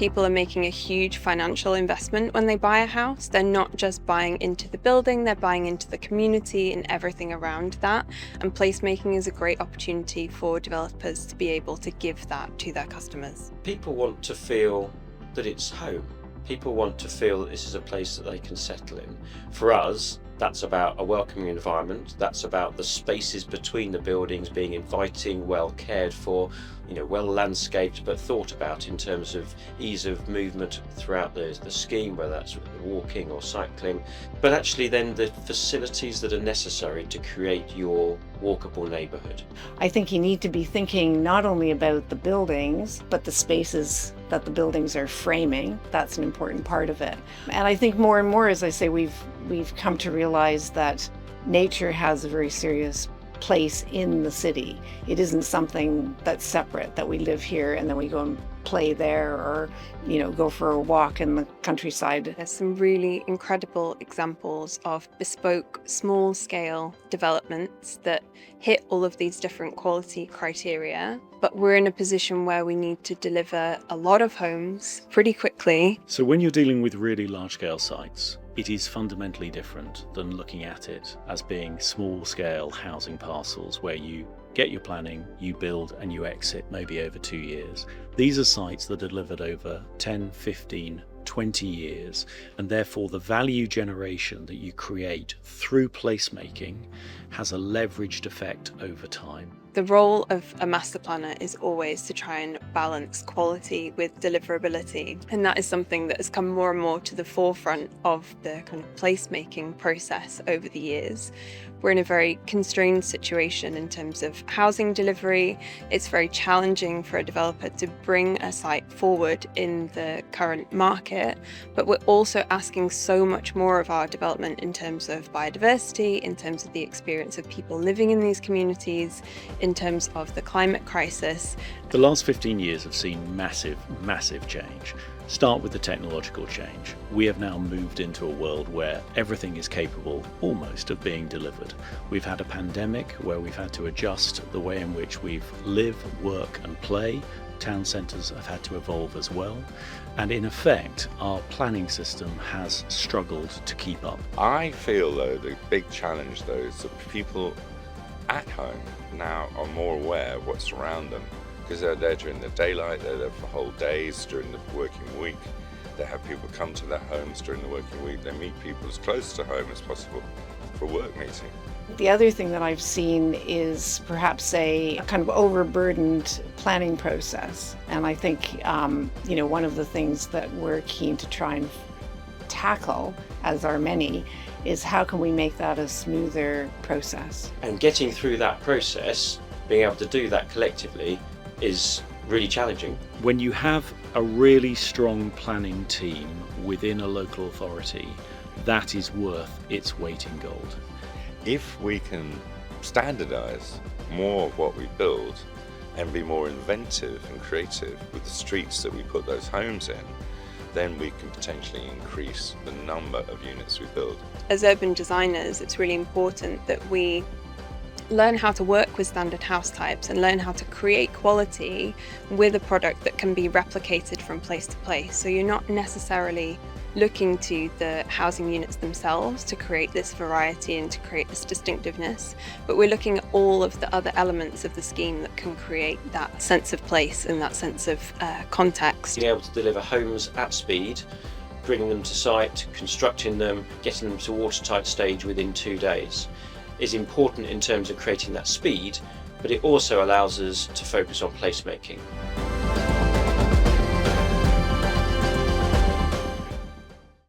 People are making a huge financial investment when they buy a house. They're not just buying into the building, they're buying into the community and everything around that. And placemaking is a great opportunity for developers to be able to give that to their customers. People want to feel that it's home. People want to feel that this is a place that they can settle in. For us, that's about a welcoming environment. That's about the spaces between the buildings being inviting, well cared for, well landscaped, but thought about in terms of ease of movement throughout the scheme, whether that's walking or cycling. But actually then the facilities that are necessary to create your walkable neighbourhood. I think you need to be thinking not only about the buildings, but the spaces that the buildings are framing. That's an important part of it. And I think more and more, as I say, we've come to realize that nature has a very serious place in the city. It isn't something that's separate, that we live here and then we go and play there or, go for a walk in the countryside. There's some really incredible examples of bespoke, small-scale developments that hit all of these different quality criteria, but we're in a position where we need to deliver a lot of homes pretty quickly. So when you're dealing with really large-scale sites, it is fundamentally different than looking at it as being small-scale housing parcels where you get your planning, you build and you exit maybe over 2 years. These are sites that are delivered over 10, 15, 20 years, and therefore the value generation that you create through placemaking has a leveraged effect over time. The role of a master planner is always to try and balance quality with deliverability, and that is something that has come more and more to the forefront of the kind of placemaking process over the years. We're in a very constrained situation in terms of housing delivery. It's very challenging for a developer to bring a site forward in the current market, but we're also asking so much more of our development in terms of biodiversity, in terms of the experience of people living in these communities, in terms of the climate crisis. The last 15 years have seen massive, massive change. Start with the technological change. We have now moved into a world where everything is capable almost of being delivered. We've had a pandemic where we've had to adjust the way in which we live, work and play. Town centres have had to evolve as well. And in effect, our planning system has struggled to keep up. I feel though the big challenge though is that people at home now are more aware of what's around them, because they're there during the daylight, they're there for whole days during the working week. They have people come to their homes during the working week. They meet people as close to home as possible for a work meeting. The other thing that I've seen is perhaps a kind of overburdened planning process. And I think, one of the things that we're keen to try and tackle, as are many, is how can we make that a smoother process? And getting through that process, being able to do that collectively, is really challenging. When you have a really strong planning team within a local authority, that is worth its weight in gold. If we can standardise more of what we build and be more inventive and creative with the streets that we put those homes in, then we can potentially increase the number of units we build. As urban designers, it's really important that we learn how to work with standard house types and learn how to create quality with a product that can be replicated from place to place. So you're not necessarily looking to the housing units themselves to create this variety and to create this distinctiveness, but we're looking at all of the other elements of the scheme that can create that sense of place and that sense of context. Being able to deliver homes at speed, bringing them to site, constructing them, getting them to watertight stage within 2 days is important in terms of creating that speed, but it also allows us to focus on placemaking.